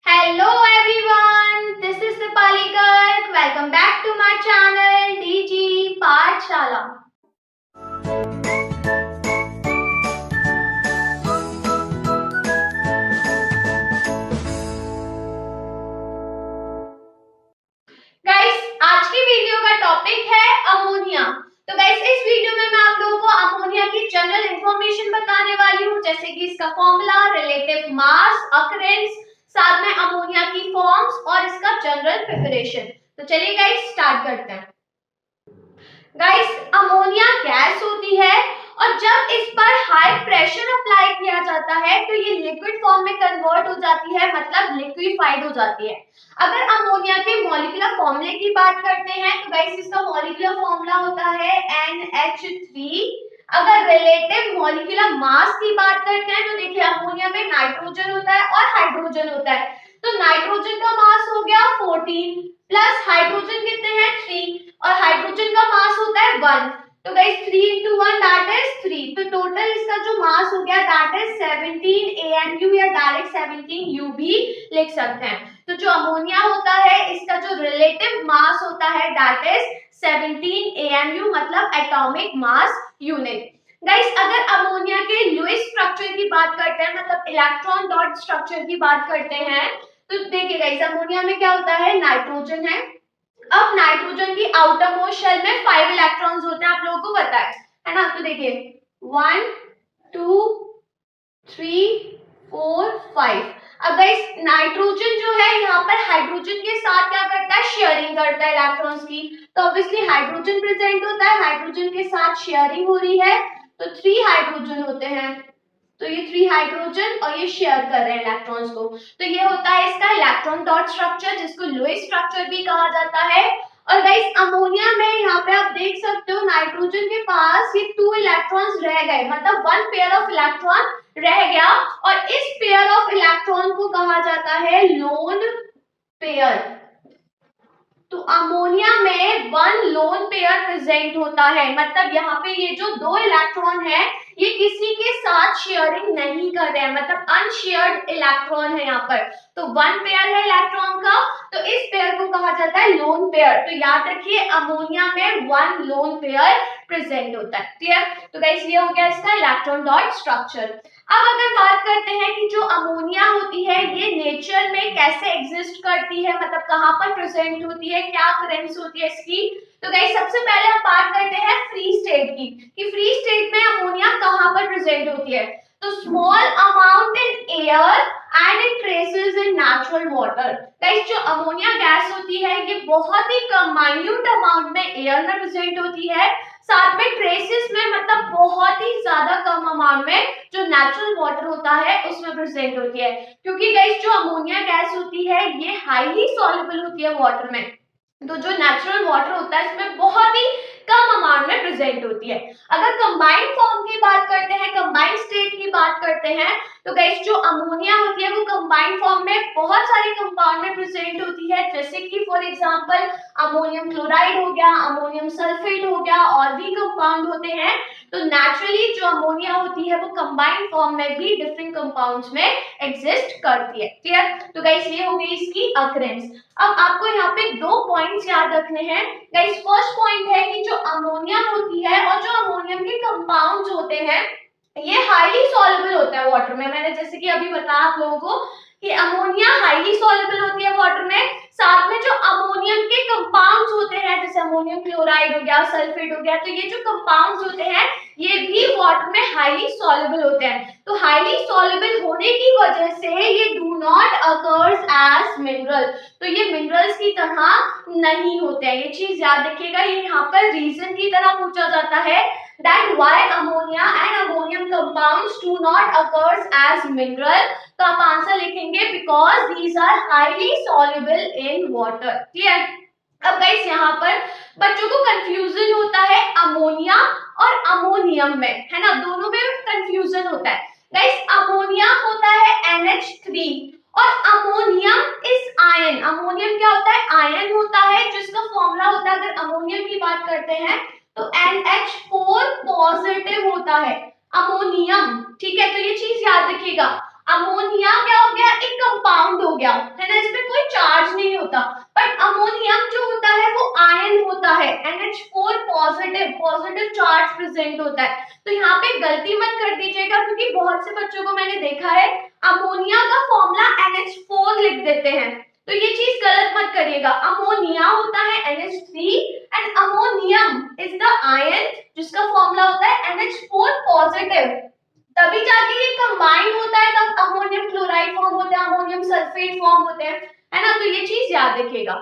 Hello everyone, this is Dipali Garg. Welcome back to my channel DG Pathshala. Guys, आज की video का topic है ammonia. तो guys, इस वीडियो में मैं आप लोगों को अमोनिया की जनरल इंफॉर्मेशन बताने वाली हूँ, जैसे कि इसका फॉर्मूला, रिलेटिव मास, अकरेंस, साथ में अमोनिया की फॉर्म्स और इसका जनरल प्रिपरेशन। तो चलिए गाइस स्टार्ट करते हैं। गाइस, अमोनिया गैस होती है और जब इस पर हाई प्रेशर अप्लाई किया जाता है तो ये लिक्विड फॉर्म में कन्वर्ट हो जाती है, मतलब लिक्विफाइड हो जाती है। अगर अमोनिया के मॉलिक्यूलर फॉर्मूले की बात करते हैं तो गाइस इसका मॉलिक्यूलर फॉर्मूला होता है NH3। अगर रिलेटिव मॉलिक्यूलर मास की बात करते हैं तो देखिए अमोनिया में नाइट्रोजन होता है और हाइड्रोजन होता है। तो नाइट्रोजन का मास हो गया 14 प्लस हाइड्रोजन कितने हैं 3 और हाइड्रोजन का मास होता है 1। तो गाइस 3 into 1 दैट इज 3। तो टोटल इसका जो मास हो गया दैट इज 17 AMU या डायरेक्ट 17 U भी लिख सकते हैं। तो जो अमोनिया होता है इसका जो रिलेटिव मास होता है दैट इज 17 AMU, मतलब एटॉमिक मास यूनिट। गाइस, अगर अमोनिया के लुईस स्ट्रक्चर की बात करते हैं, मतलब इलेक्ट्रॉन डॉट स्ट्रक्चर की बात करते हैं, तो देखिए गाइस अमोनिया में क्या होता है, नाइट्रोजन है। अब नाइट्रोजन की आउटर मोस्ट शेल में 5 इलेक्ट्रॉन्स होते हैं, आप लोगों को पता है ना। तो देखिए 1 2 3 4 5। अब गाइस नाइट्रोजन जो है यहाँ पर हाइड्रोजन के साथ क्या करता है, शेयरिंग करता है इलेक्ट्रॉन्स की। तो ऑब्वियसली हाइड्रोजन प्रेजेंट होता है, हाइड्रोजन के साथ शेयरिंग हो रही है, तो 3 हाइड्रोजन होते हैं। तो ये 3 हाइड्रोजन और ये शेयर कर रहे हैं इलेक्ट्रॉन्स को। तो ये होता है इसका इलेक्ट्रॉन डॉट स्ट्रक्चर, जिसको लुईस स्ट्रक्चर भी कहा जाता है। और गाइस अमोनिया में यहाँ पे आप देख सकते हो नाइट्रोजन के पास ये 2 इलेक्ट्रॉन्स रह गए, मतलब 1 पेयर ऑफ इलेक्ट्रॉन रह गया और इस पेयर ऑफ इलेक्ट्रॉन को कहा जाता है लोन पेयर। तो अमोनिया में 1 लोन पेयर प्रेजेंट होता है, मतलब यहाँ पे ये जो 2 इलेक्ट्रॉन है ये किसी के साथ शेयरिंग नहीं कर रहे हैं, मतलब अनशेयर्ड इलेक्ट्रॉन है यहाँ पर। तो 1 पेयर है इलेक्ट्रॉन का, तो इस पेयर को कहा जाता है लोन पेयर। तो याद रखिए अमोनिया में 1 लोन पेयर प्रेजेंट होता है। क्लियर? तो गाइस ये हो गया इसका इलेक्ट्रॉन डॉट स्ट्रक्चर। अब अगर बात करते हैं कि जो अमोनिया होती है ये नेचर में कैसे एग्जिस्ट करती है, मतलब कहाँ पर प्रेजेंट होती है, क्या अकरेंस होती है इसकी। तो गाइस सबसे पहले हम बात करते हैं फ्री स्टेट की, कि फ्री स्टेट में अमोनिया कहाँ पर प्रेजेंट होती है। तो small amount in air and in traces in natural water. Guys जो अमोनिया गैस होती है ये बहुत ही कम माइन्यूट अमाउंट में एयर में प्रेजेंट होती है, साथ में ट्रेसेस में, मतलब बहुत ही ज्यादा कम अमाउंट में जो नेचुरल वाटर होता है उसमें प्रेजेंट होती है। क्योंकि गाइस जो अमोनिया गैस होती है ये हाईली सॉल्युबल होती है वाटर में, तो जो नेचुरल वाटर होता है इसमें बहुत ही कम अमाउंट में प्रेजेंट होती है। अगर कंबाइंड फॉर्म की बात करते हैं, कंबाइंड स्टेट की बात करते हैं, तो गाइस जो अमोनिया होती है वो कंबाइंड फॉर्म में बहुत सारे कंपाउंड में प्रेजेंट होती है, जैसे कि फॉर एग्जांपल अमोनियम क्लोराइड हो गया, अमोनियम सल्फेट हो गया, और भी कंपाउंड होते हैं। तो नेचुरली जो अमोनिया होती है वो कंबाइंड फॉर्म में भी डिफरेंट कंपाउंड्स में एग्जिस्ट करती है। क्लियर? तो गाइस ये हो गई इसकी अकरेंस। अब आपको यहाँ पे 2 पॉइंट्स याद रखने हैं। गाइस फर्स्ट पॉइंट है कि जो अमोनिया होती है और जो अमोनियम के कंपाउंड्स होते हैं ये हाईली सॉल्युबल होता है वाटर में। मैंने जैसे कि अभी बताया आप लोगों को कि अमोनिया हाईली सॉल्युबल होती है वाटर में, साथ में जो अमोनियम के कंपाउंड्स होते हैं जैसे अमोनियम क्लोराइड हो गया, सल्फेट हो गया, तो ये जो कंपाउंड्स होते हैं ये भी वाटर में हाईली सॉल्युबल होते हैं। तो हाईली सॉल्युबल होने की वजह से ये do not occurs as mineral, तो ये मिनरल्स की तरह नहीं होते हैं। ये चीज याद रखिएगा, ये यहाँ पर रीजन की तरह पूछा जाता है that why ammonia and ammonium compounds do not occurs as mineral। तो आप आंसर लिखेंगे because these are highly soluble in water। Clear? अब गाइस यहाँ पर बच्चों को कंफ्यूजन होता है अमोनिया और अमोनियम में, है ना, दोनों में कंफ्यूजन होता है। गाइस अमोनिया होता है NH3 और अमोनियम इज आयन। अमोनियम क्या होता है, आयन होता है, जिसका फॉर्मूला होता है, अगर अमोनियम की बात करते हैं तो NH4 पॉजिटिव होता है अमोनियम। ठीक है, तो ये चीज याद रखिएगा, अमोनिया क्या हो गया, एक कंपाउंड हो गया, है होता, बट अमोनियम जो होता है वो आयन होता है, NH4 पॉजिटिव चार्ज प्रेजेंट होता है। तो यहाँ पे गलती मत कर दीजिएगा, क्योंकि बहुत से बच्चों को मैंने देखा है अमोनिया का फॉर्मूला NH4 लिख देते हैं, तो ये चीज गलत मत करिएगा। अमोनिया होता है NH3 and ammonium is the ion जिसका फॉर्मूला होता है NH4 पॉजिटिव, तभी जाके ये कंबाइन होता है, तब अमोनियम क्लोराइड फॉर्म होता है, अमोनियम सल्फेट फॉर्म होते हैं, है ना। तो ये चीज याद रखिएगा।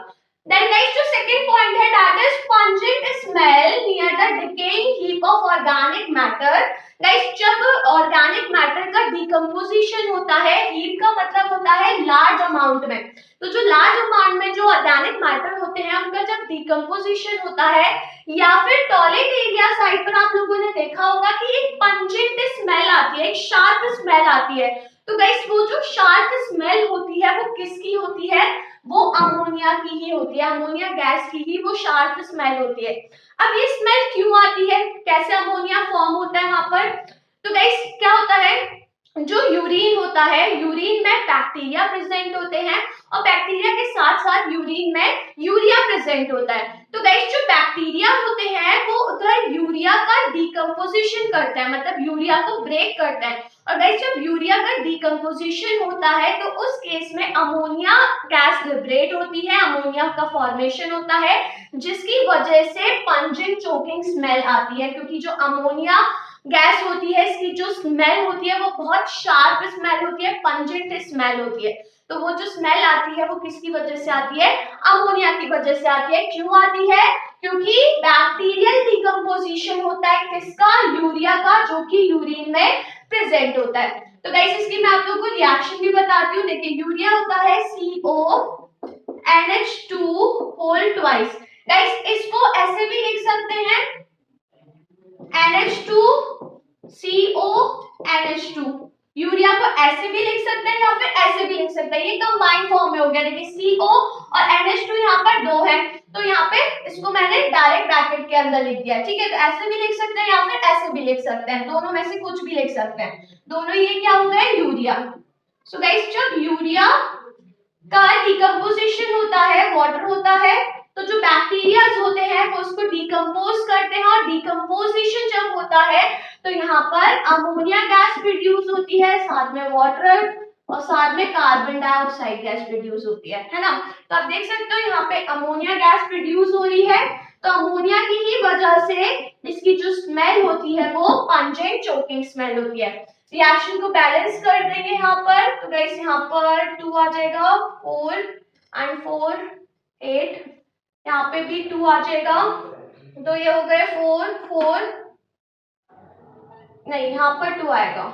देन गाइस जो सेकंड पॉइंट है, that is pungent smell near the decaying heap of organic matter. Guys जब ऑर्गेनिक मैटर का डिकम्पोजिशन होता है, हीप का मतलब होता है लार्ज अमाउंट में, तो जो लार्ज अमाउंट में जो ऑर्गेनिक मैटर होते हैं उनका जब डिकम्पोजिशन होता है, या फिर टॉयलेट एरिया साइड पर आप लोगों ने देखा होगा कि एक पंजेंट स्मेल आती है, एक शार्प स्मेल आती है। तो गाइस वो जो शार्प स्मेल होती है वो किसकी होती है, वो अमोनिया की ही होती है, अमोनिया गैस की ही वो शार्प स्मेल होती है। अब ये स्मेल क्यों आती है, कैसे अमोनिया फॉर्म होता है वहां पर, तो गाइस क्या होता है, जो यूरिन होता है, यूरिन में बैक्टीरिया प्रेजेंट होते हैं और बैक्टीरिया के साथ साथ यूरिन में यूरिया प्रेजेंट होता है। तो गाइस जो बैक्टीरिया होते हैं वो उधर यूरिया का डिकम्पोजिशन करता है, मतलब यूरिया को ब्रेक करता है, और गाइस जब यूरिया का डिकम्पोजिशन होता है तो उस केस में अमोनिया गैस लिबरेट होती है, अमोनिया का फॉर्मेशन होता है, जिसकी वजह से पंजेंट चोकिंग स्मेल आती है, क्योंकि जो अमोनिया गैस होती है इसकी जो स्मेल होती है वो बहुत शार्प स्मेल होती है, पंजेंट स्मेल होती है। तो वो जो स्मेल आती है वो किसकी वजह से आती है, अमोनिया की वजह से आती है। क्यों आती है, क्योंकि बैक्टीरियल डिकम्पोजिशन होता है किसका, यूरिया का, जो कि यूरिन में प्रेजेंट होता है। तो गाइस इसकी मैं आप लोगों को रिएक्शन भी बताती हूँ। देखिए यूरिया होता है CONH2 होल ट्वाइस। गाइस इसको ऐसे भी लिख सकते हैं NH2 CONH2, यूरिया को ऐसे भी लिख सकते हैं या फिर ऐसे भी लिख सकते हैं, ये कंबाइंड फॉर्म में हो गया। देखिए CO और NH2 यहाँ पर दो है, तो यहाँ पे इसको मैंने डायरेक्ट ब्रैकेट के अंदर लिख दिया, ठीक है। तो ऐसे भी लिख सकते हैं या फिर ऐसे भी लिख सकते हैं, दोनों में से कुछ भी लिख सकते हैं, दोनों ये क्या हो गए, यूरिया। सो गाइस जब यूरिया का डिकम्पोजिशन होता है, वाटर होता है, तो जो बैक्टीरियाज होते हैं वो उसको डिकम्पोज करते हैं, और डिकम्पोजिशन जब होता है तो यहाँ पर अमोनिया गैस प्रोड्यूस होती है, साथ में वाटर और साथ में कार्बन डाइऑक्साइड गैस प्रोड्यूस होती है ना। तो आप देख सकते हो यहाँ पे अमोनिया गैस प्रोड्यूस हो रही है, तो अमोनिया की ही वजह से इसकी जो स्मेल होती है वो पंजेंट चोकिंग स्मेल होती है। रिएक्शन को बैलेंस कर देंगे यहाँ पर, तो गाइस यहाँ पर 2 आ जाएगा, 4 एंड 4 8, यहाँ पे भी 2 आ जाएगा, तो ये हो गए 4 4, नहीं यहाँ पर 2 आएगा,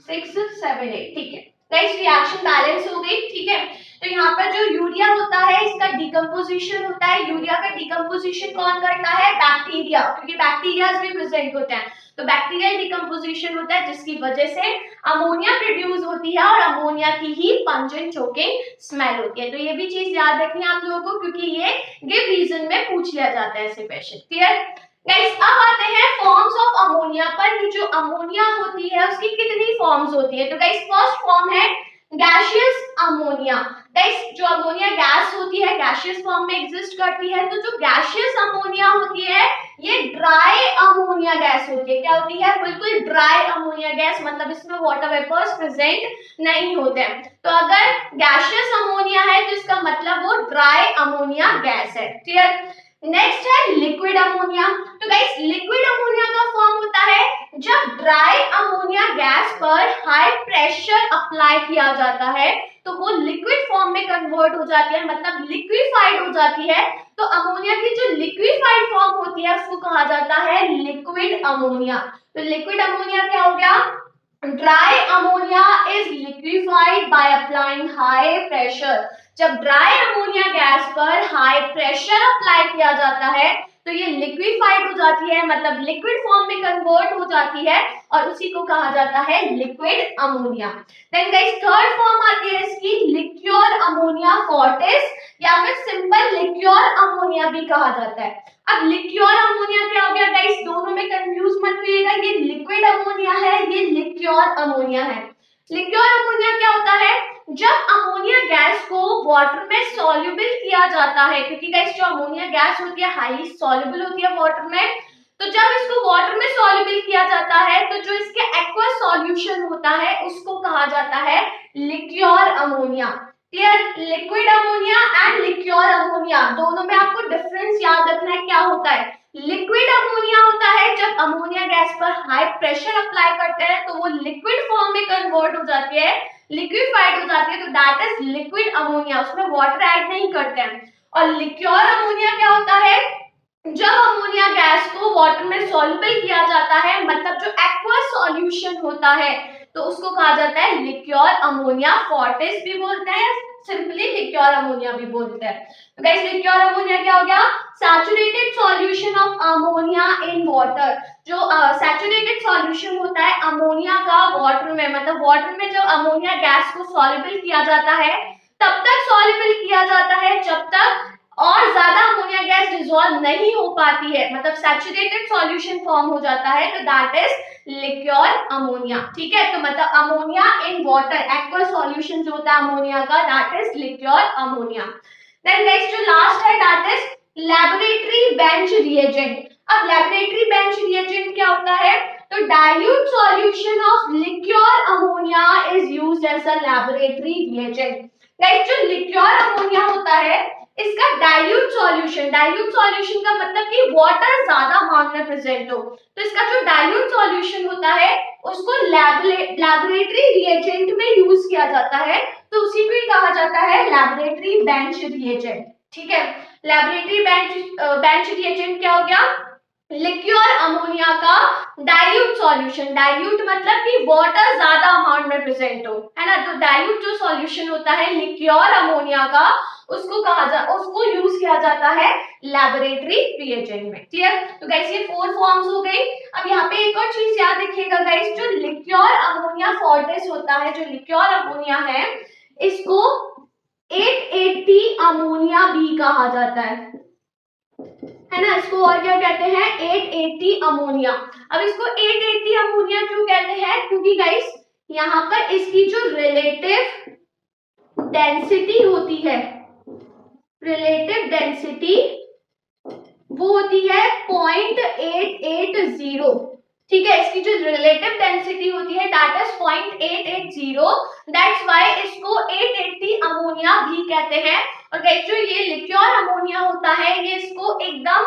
6 7 8, ठीक है। गाइस रिएक्शन बैलेंस हो गई, ठीक है। तो यहाँ पर जो यूरिया होता है इसका डिकम्पोजिशन होता है, यूरिया का डिकम्पोजिशन कौन करता है, बैक्टीरिया, क्योंकि बैक्टीरियाज भी प्रेजेंट होते हैं, तो बैक्टीरियल डिकम्पोजिशन होता है जिसकी वजह से अमोनिया प्रोड्यूस होती है, और अमोनिया की ही पंजेंट चोकिंग स्मेल होती है। तो ये भी चीज याद रखनी है आप लोगों को, क्योंकि ये गिव रीजन में पूछ लिया जाता है ऐसे क्वेश्चन, क्लियर। गाइस अब आते हैं फॉर्म्स ऑफ अमोनिया पर, कि जो अमोनिया होती है उसकी कितनी फॉर्म्स होती है। तो गाइस फर्स्ट फॉर्म है गैसियस अमोनिया। गाइस जो अमोनिया गैस होती है गैसियस फॉर्म में एग्जिस्ट करती है, तो जो गैसियस अमोनिया होती है ये ड्राई अमोनिया गैस होती है। क्या होती है, बिल्कुल ड्राई अमोनिया गैस, मतलब इसमें वाटर वेपर्स प्रेजेंट नहीं होते हैं। तो अगर गैसियस अमोनिया है तो इसका मतलब वो ड्राई अमोनिया गैस है, क्लियर। नेक्स्ट है लिक्विड अमोनिया। तो गाइस लिक्विड अमोनिया का फॉर्म होता है जब ड्राई अमोनिया गैस पर हाई प्रेशर अप्लाई किया जाता है तो वो लिक्विड फॉर्म में कन्वर्ट हो जाती है, मतलब लिक्विफाइड हो जाती है। तो अमोनिया की जो लिक्विफाइड फॉर्म होती है उसको कहा जाता है लिक्विड अमोनिया। तो लिक्विड अमोनिया क्या हो गया, dry ammonia is liquefied by applying high pressure. जब ड्राई अमोनिया गैस पर हाई प्रेशर अप्लाई किया जाता है तो ये लिक्विफाइड हो जाती है, मतलब लिक्विड फॉर्म में कन्वर्ट हो जाती है, और उसी को कहा जाता है liquid ammonia. Then guys third form आती है इसकी लिक्योर अमोनिया फॉर्टिस, या फिर सिंपल लिक्योर अमोनिया भी कहा जाता है। अब लिक्योर अमोनिया क्या हो गया गाइस, दोनों में कंफ्यूज मत होइएगा, ये लिक्विड अमोनिया है, ये लिक्योर अमोनिया है। लिक्योर अमोनिया क्या होता है, जब अमोनिया गैस को वाटर में सॉल्युबल किया जाता है, क्योंकि गाइस जो अमोनिया गैस होती है हाईली सॉल्युबल होती है वाटर में। तो जब इसको वाटर में सॉल्युबल किया जाता है तो जो इसके एक्वस सॉल्यूशन होता है उसको कहा जाता है liquor ammonia. Clear? Liquid ammonia and liquor ammonia दोनों में आपको डिफरेंस याद रखना है। क्या होता है? लिक्विड अमोनिया होता है जब अमोनिया गैस पर हाई प्रेशर अप्लाई करते हैं तो वो लिक्विड फॉर्म में कन्वर्ट हो जाती है, लिक्विफाइड हो जाती है, तो दैट इज लिक्विड अमोनिया, उसमें वाटर ऐड नहीं करते हैं। और लिक्योर अमोनिया क्या होता है? जब अमोनिया गैस को वाटर में सॉल्युबल किया जाता है, मतलब जो एक्वस सॉल्यूशन होता है, तो उसको कहा जाता है लिक्योर अमोनिया। फॉर्टिस भी बोलते हैं, सिंपली लिक्योर अमोनिया भी बोलते हैं। तो गाइस लिक्योर अमोनिया क्या हो गया? Saturated solution of ammonia in water. जो सैचुरेटेड सॉल्यूशन होता है अमोनिया का वाटर में, मतलब वाटर में जब अमोनिया गैस को सॉल्युबल किया जाता है तब तक सॉल्युबल किया जाता है जब तक और ज्यादा अमोनिया गैस डिसॉल्व नहीं हो पाती है, मतलब सैचुरेटेड सॉल्यूशन फॉर्म हो जाता है, तो दैट इज लिक्योर अमोनिया। ठीक है, तो मतलब ammonia in water, aqueous solution जो होता है अमोनिया का, that is liquor ammonia. Then guys जो लास्ट है that is laboratory bench reagent. अब लैबोरेटरी बेंच रिएजेंट क्या होता है? तो dilute solution of liquor ammonia is used as a laboratory reagent. Guys जो लिक्योर अमोनिया होता है इसका डाइल्यूट सॉल्यूशन का मतलब कि वाटर ज्यादा अमाउंट में प्रेजेंट हो, तो इसका जो डाइल्यूट सॉल्यूशन होता है उसको लैबोरेटरी रिएजेंट में यूज किया जाता है, तो उसी को ही कहा जाता है लैबोरेटरी बेंच रिएजेंट। ठीक है, लैबोरेटरी बेंच रिएजेंट क्या हो गया? लिक्योर अमोनिया का डाइल्यूट सॉल्यूशन, डाइल्यूट मतलब कि वाटर ज्यादा अमाउंट में प्रेजेंट हो, है ना। तो डाइल्यूट जो सॉल्यूशन होता है लिक्योर अमोनिया का उसको यूज किया जाता है लैबोरेटरी रिएजेंट में। क्लियर? तो गाइस ये 4 फॉर्म्स हो गई। अब यहाँ पे एक और चीज याद रखिएगा गाइस, जो लिक्योर अमोनिया फॉर्टिस होता है, जो लिक्योर अमोनिया है इसको 880 अमोनिया भी कहा जाता है ना। इसको और क्या कहते हैं? 880 अमोनिया। अब इसको 880 अमोनिया क्यों कहते हैं? क्योंकि गाइस यहाँ पर इसकी जो रिलेटिव डेंसिटी होती है, रिलेटिव डेंसिटी वो होती है 0.880। ठीक है, इसकी जो रिलेटिव डेंसिटी होती है दैट इज 0.880, दैट्स व्हाई इसको 880 अमोनिया भी कहते हैं। और गाइस जो ये लिक्योर अमोनिया होता है ये इसको एकदम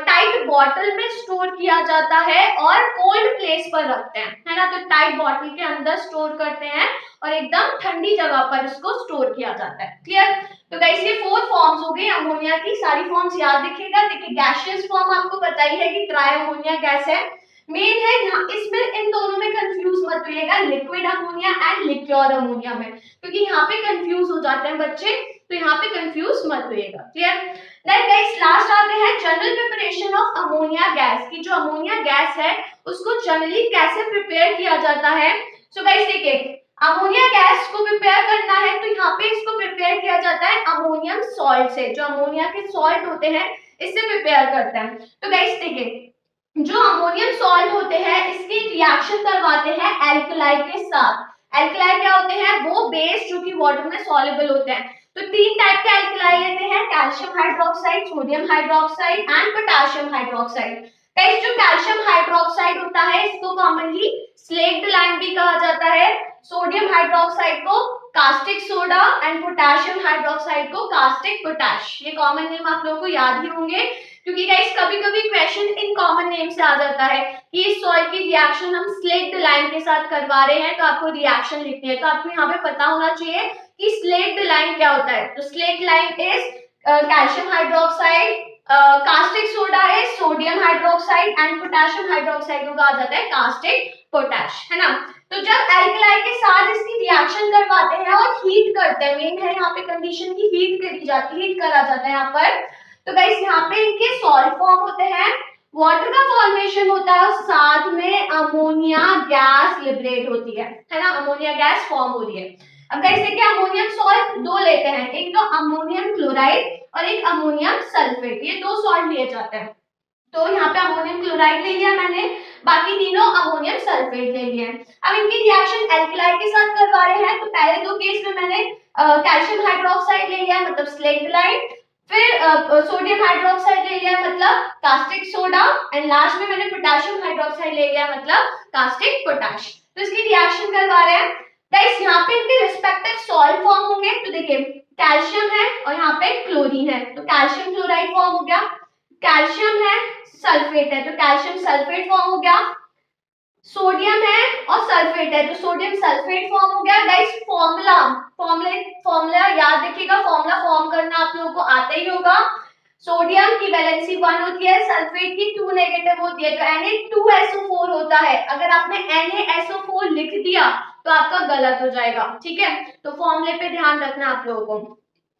टाइट बॉटल में स्टोर किया जाता है और कोल्ड प्लेस पर रखते हैं, है ना। तो टाइट बॉटल के अंदर स्टोर करते हैं और एकदम ठंडी जगह पर इसको स्टोर किया जाता है। क्लियर? तो गाइस ये 4 फॉर्म्स हो गई अमोनिया की, सारी फॉर्म्स याद रखिएगा। देखिए गैसियस फॉर्म आपको पता ही है कि ट्राई अमोनिया गैस है, मेन है यहाँ, इसमें इन दोनों में कंफ्यूज मत होइएगा, liquid ammonia and liquor ammonia में, क्योंकि यहाँ पे कंफ्यूज हो जाते हैं बच्चे, तो यहाँ पे कंफ्यूज मत होइएगा। क्लियर? देन गाइस लास्ट आते हैं general preparation of ammonia gas की। जो अमोनिया गैस है उसको जनरली कैसे प्रिपेयर किया जाता है। सो गाइस देखिए अमोनिया गैस को प्रिपेयर करना है तो यहाँ पे इसको प्रिपेयर किया जाता है अमोनियम सॉल्ट से, जो अमोनिया के सॉल्ट होते हैं इससे प्रिपेयर करते हैं। तो गाइस देखिए जो अमोनियम सॉल्ट होते हैं इसकी रिएक्शन करवाते हैं एल्कलाई के साथ। एल्कलाई क्या होते हैं? वो बेस जो कि वाटर में सॉल्युबल होते हैं। तो 3 टाइप के एल्कलाई लेते हैं, calcium hydroxide, sodium hydroxide and potassium hydroxide. Guys जो कैल्शियम हाइड्रोक्साइड होता है इसको कॉमनली स्लेक्ड लाइम भी कहा जाता है, सोडियम हाइड्रोक्साइड को caustic soda and potassium hydroxide को कास्टिक पोटैश। ये कॉमन नेम आप लोगों को याद ही होंगे, क्योंकि गाइस कभी-कभी क्वेश्चन इन कॉमन नेम से आ जाता है कि इस सॉल्ट की रिएक्शन हम स्लेक्ड लाइम के साथ करवा रहे हैं तो आपको रिएक्शन लिखनी है। तो आपको यहाँ पे पता होना चाहिए कि स्लेक्ड लाइम क्या होता है। तो slaked lime is calcium hydroxide, caustic soda है sodium hydroxide and potassium hydroxide को कहा जाता है कास्टिक पोटैश, है ना। तो जब एल्कलाई के साथ इसकी रिएक्शन करवाते हैं और हीट करते हैं, मेन है यहाँ पे कंडीशन की हीट करी जाती है, हीट करा जाता है यहाँ पर। तो गाइस यहाँ पे इनके सॉल्ट फॉर्म होते हैं, वाटर का फॉर्मेशन होता है और साथ में अमोनिया गैस लिबरेट होती है ना, अमोनिया गैस फॉर्म हो रही है। अब गाइस देखिए अमोनियम सॉल्ट 2 लेते हैं, एक तो अमोनियम क्लोराइड और एक अमोनियम सल्फेट, ये 2 सॉल्ट लिए जाते हैं। तो यहाँ पे अमोनियम क्लोराइड ले लिया मैंने, बाकी तीनों अमोनियम सल्फेट ले लिए। अब इनकी रिएक्शन एल्कलाई के साथ करवा रहे हैं, तो पहले 2 केस में मैंने कैल्शियम हाइड्रोक्साइड ले लिया मतलब स्लेक्टाइट, फिर सोडियम हाइड्रोक्साइड ले लिया मतलब कास्टिक सोडा, एंड लास्ट में मैंने पोटेशियम हाइड्रोक्साइड ले लिया मतलब कास्टिक पोटैश। तो इसकी रिएक्शन करवा रहे हैं गाइस। यहाँ पे इनके रिस्पेक्टिव सॉल्ट फॉर्म होंगे, तो देखिए कैल्शियम है और यहाँ पे क्लोरीन है, तो कैल्शियम क्लोराइड फॉर्म हो गया, कैल्शियम है सल्फेट है तो कैल्शियम सल्फेट फॉर्म हो गया, सोडियम है और सल्फेट है तो सोडियम सल्फेट फॉर्म हो गया। गाइस फॉर्मूला याद रखिएगा, फॉर्मूला फॉर्म करना आप लोगों को आता ही होगा। सोडियम की वैलेंसी 1 होती है, सल्फेट की 2 नेगेटिव होती है, तो Na2SO4 होता है। अगर आपने NaSO4 लिख दिया तो आपका गलत हो जाएगा, ठीक है। तो फॉर्मूले पे ध्यान रखना आप लोगों को।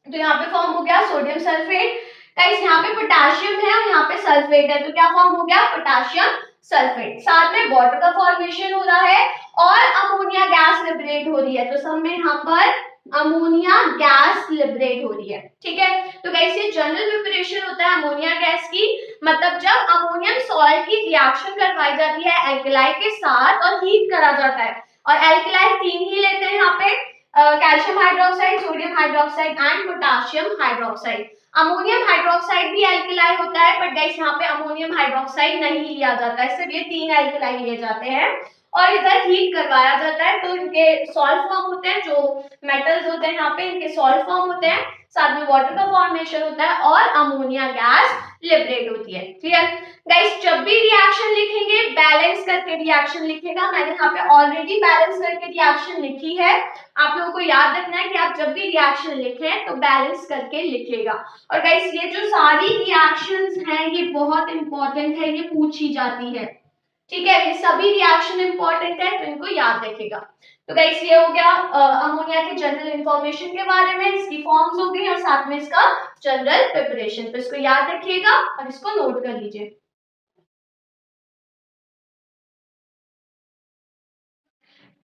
तो यहाँ पे फॉर्म हो गया सोडियम सल्फेट। गाइस यहाँ पे पोटेशियम है और यहाँ पे सल्फेट है, तो क्या फॉर्म हो गया पोटेशियम सल्फेट। साथ में वाटर का फॉर्मेशन हो रहा है और अमोनिया गैस लिबरेट हो रही है, तो सब में यहाँ पर अमोनिया गैस लिबरेट हो रही है, ठीक है। तो गाइस ये जनरल प्रिपरेशन होता है अमोनिया गैस की, मतलब जब अमोनियम सॉल्ट की रिएक्शन करवाई जाती है एल्कलाई के साथ और हीट करा जाता है, और एल्कलाई 3 ही लेते हैं यहाँ पे, calcium hydroxide, sodium hydroxide and potassium hydroxide. Ammonium hydroxide भी एल्कलाई होता है, बट गाइस यहाँ पे अमोनियम हाइड्रोक्साइड नहीं लिया जाता है, सिर्फ ये 3 एल्कलाई लिए जाते हैं और इधर हीट करवाया जाता है, तो इनके सॉल्ट फॉर्म होते हैं, जो मेटल्स होते हैं यहाँ पे इनके सॉल्ट फॉर्म होते हैं, साथ में वाटर का फॉर्मेशन होता है और अमोनिया गैस लिबरेट होती है। क्लियर गाइस, जब भी रिएक्शन लिखेंगे बैलेंस करके रिएक्शन लिखेगा। मैंने यहाँ पे ऑलरेडी बैलेंस करके रिएक्शन लिखी है, आप लोगों को याद रखना है कि आप जब भी रिएक्शन लिखें तो बैलेंस करके लिखिएगा। और गाइस ये जो सारी रिएक्शंस हैं ये बहुत इंपॉर्टेंट है, ये पूछी जाती है, ठीक है। ये सभी रिएक्शन इंपॉर्टेंट है, तो इनको याद रखिएगा। तो गाइस ये हो गया अमोनिया के जनरल इंफॉर्मेशन के बारे में, इसकी फॉर्म्स हो गई और साथ में इसका जनरल प्रिपरेशन, तो इसको याद रखिएगा और इसको नोट कर लीजिए।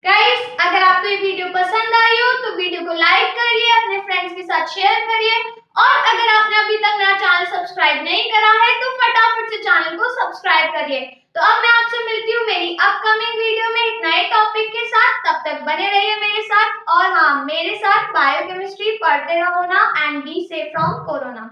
गाइस अगर आपको ये वीडियो पसंद आई हो तो वीडियो को लाइक करिए, अपने फ्रेंड्स के साथ शेयर करिए, और अगर आपने अभी तक मेरा चैनल सब्सक्राइब नहीं करा है तो फटाफट से चैनल को सब्सक्राइब करिए। तो अब मैं आपसे मिलती हूँ मेरी अपकमिंग वीडियो में एक नए टॉपिक के साथ, तब तक बने रहिए मेरे साथ, और हाँ मेरे साथ बायोकेमिस्ट्री पढ़ते रहो ना, and be safe from corona.